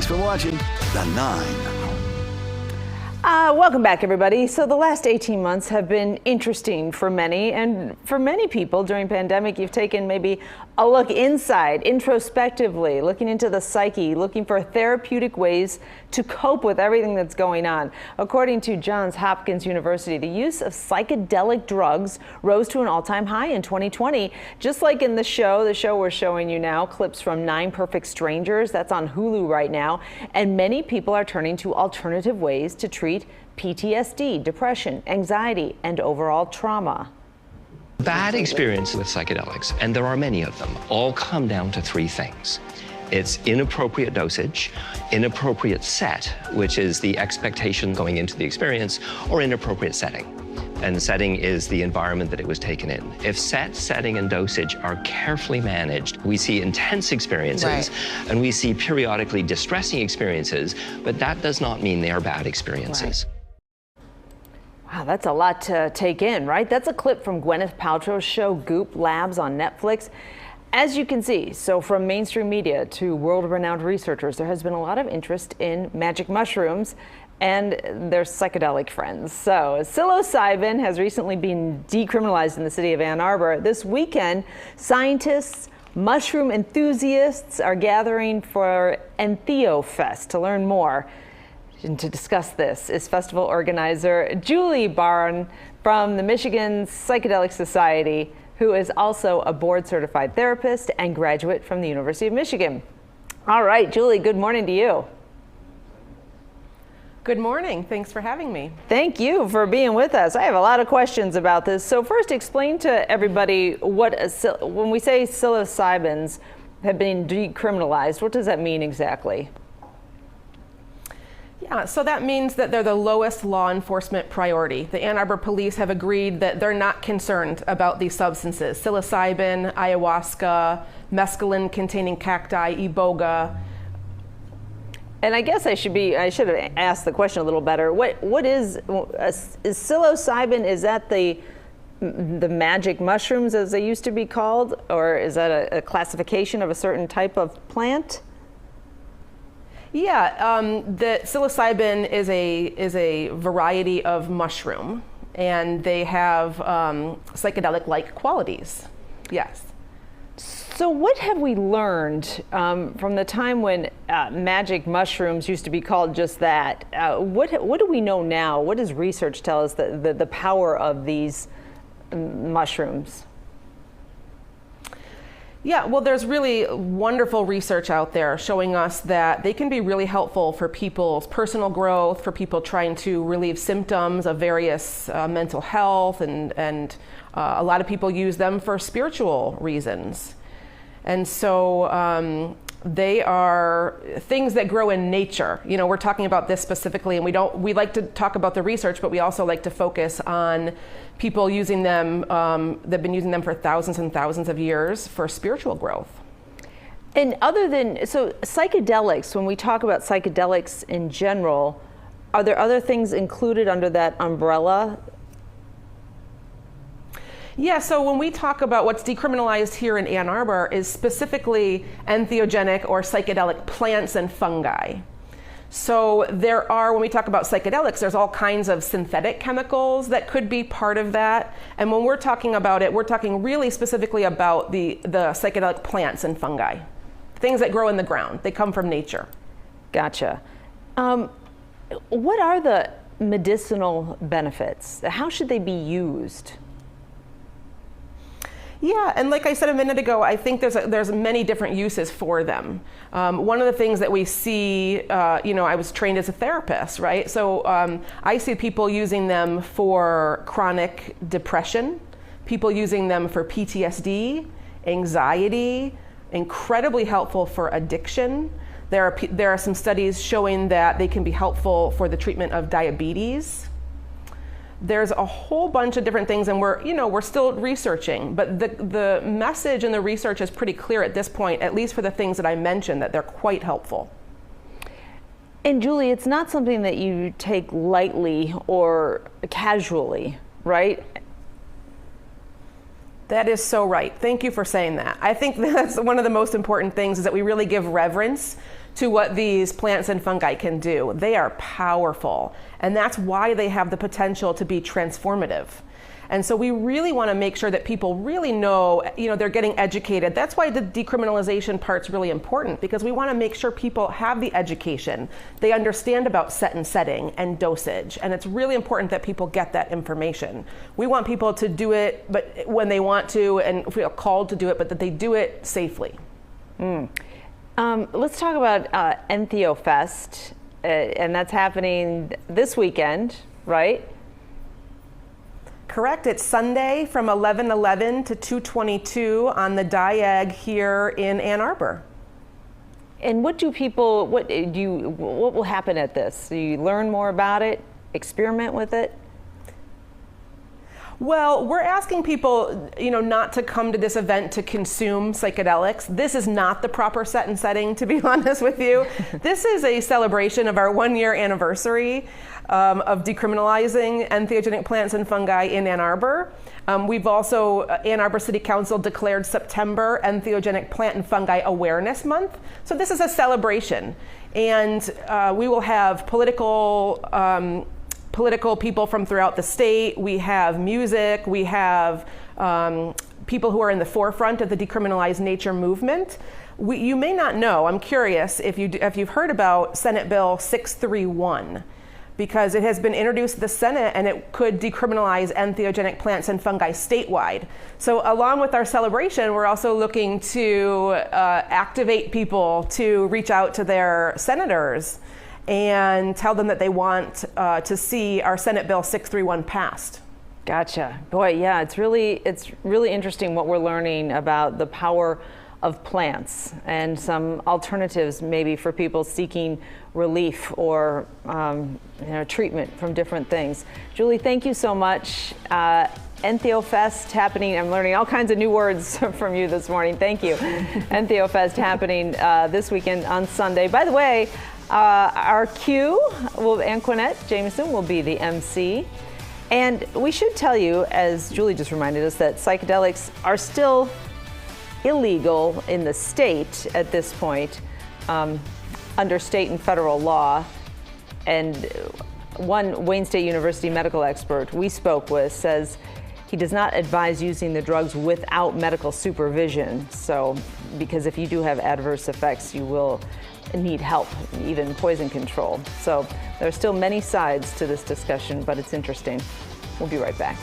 Thanks for watching The 9. Welcome back, everybody. So the last 18 months have been interesting for many, and for many people during pandemic, you've taken maybe a look inside, introspectively, looking into the psyche, looking for therapeutic ways to cope with everything that's going on. According to Johns Hopkins University, the use of psychedelic drugs rose to an all-time high in 2020. Just like in the show we're showing you now, clips from 9 Perfect Strangers, that's on Hulu right now, and many people are turning to alternative ways to treat PTSD, depression, anxiety, and overall trauma. Bad experience with psychedelics, and there are many of them, all come down to 3 things. It's inappropriate dosage, inappropriate set, which is the expectation going into the experience, or inappropriate setting. And the setting is the environment that it was taken in. If set, setting, and dosage are carefully managed, we see intense experiences, and we see periodically distressing experiences, but that does not mean they are bad experiences. Wow, that's a lot to take in, right? That's a clip from Gwyneth Paltrow's show Goop Labs on Netflix. As you can see, so from mainstream media to world-renowned researchers, there has been a lot of interest in magic mushrooms and their psychedelic friends. So psilocybin has recently been decriminalized in the city of Ann Arbor. This weekend, scientists, mushroom enthusiasts are gathering for Entheofest. To learn more and to discuss this is festival organizer Julie Barron from the Michigan Psychedelic Society, who is also a board-certified therapist and graduate from the University of Michigan. All right, Julie, good morning to you. Good morning. Thanks for having me. Thank you for being with us. I have a lot of questions about this. So first, explain to everybody when we say psilocybins have been decriminalized, what does that mean exactly? Yeah, so that means that they're the lowest law enforcement priority. The Ann Arbor police have agreed that they're not concerned about these substances. Psilocybin, ayahuasca, mescaline-containing cacti, iboga. And I guess I should have asked the question a little better. What is psilocybin? Is that the magic mushrooms as they used to be called, or is that a classification of a certain type of plant? Yeah, the psilocybin is a variety of mushroom, and they have psychedelic-like qualities. Yes. So what have we learned from the time when magic mushrooms used to be called just that? What do we know now? What does research tell us the power of these mushrooms? Yeah, well, there's really wonderful research out there showing us that they can be really helpful for people's personal growth, for people trying to relieve symptoms of various mental health, and a lot of people use them for spiritual reasons. And so they are things that grow in nature. You know, we're talking about this specifically, and we like to talk about the research, but we also like to focus on people using them, they've been using them for thousands and thousands of years for spiritual growth. And so psychedelics, when we talk about psychedelics in general, are there other things included under that umbrella? Yeah, so when we talk about what's decriminalized here in Ann Arbor is specifically entheogenic or psychedelic plants and fungi. So there are, when we talk about psychedelics, there's all kinds of synthetic chemicals that could be part of that. And when we're talking about it, we're talking really specifically about the psychedelic plants and fungi, things that grow in the ground. They come from nature. Gotcha. What are the medicinal benefits? How should they be used? Yeah, and like I said a minute ago, I think there's many different uses for them. One of the things that we see, I was trained as a therapist, right? So I see people using them for chronic depression, people using them for PTSD, anxiety, incredibly helpful for addiction. There are some studies showing that they can be helpful for the treatment of diabetes. There's a whole bunch of different things, and we're still researching, but the message and the research is pretty clear at this point, at least for the things that I mentioned, that they're quite helpful. And Julie, it's not something that you take lightly or casually, right? That is so right. Thank you for saying that. I think that's one of the most important things, is that we really give reverence to what these plants and fungi can do. They are powerful, and that's why they have the potential to be transformative. And so we really want to make sure that people really know, they're getting educated. That's why the decriminalization part's really important, because we want to make sure people have the education. They understand about set and setting and dosage. And it's really important that people get that information. We want people to do it but when they want to and feel called to do it, but that they do it safely. Let's talk about Entheofest, and that's happening this weekend, right? Correct. It's Sunday from 11:11 to 2:22 on the Diag here in Ann Arbor. And what will happen at this? Do you learn more about it, experiment with it? Well, we're asking people, not to come to this event to consume psychedelics. This is not the proper set and setting, to be honest with you. This is a celebration of our 1-year anniversary of decriminalizing entheogenic plants and fungi in Ann Arbor. We've also, Ann Arbor City Council declared September Entheogenic Plant and Fungi Awareness Month. So this is a celebration. And we will have political people from throughout the state. We have music. We have people who are in the forefront of the decriminalized nature movement. You may not know, I'm curious if you've heard about Senate Bill 631, because it has been introduced to the Senate and it could decriminalize entheogenic plants and fungi statewide. So along with our celebration, we're also looking to activate people to reach out to their senators and tell them that they want to see our Senate Bill 631 passed. Gotcha. Boy, yeah, it's really interesting what we're learning about the power of plants and some alternatives maybe for people seeking relief or treatment from different things. Julie, thank you so much. Entheofest happening. I'm learning all kinds of new words from you this morning. Thank you. Entheofest happening this weekend on Sunday. By the way, our cue, Anquinette Jameson will be the MC. And we should tell you, as Julie just reminded us, that psychedelics are still illegal in the state at this point, under state and federal law. And one Wayne State University medical expert we spoke with says he does not advise using the drugs without medical supervision. So, because if you do have adverse effects, you will need help, even poison control. So there are still many sides to this discussion, but it's interesting. We'll be right back.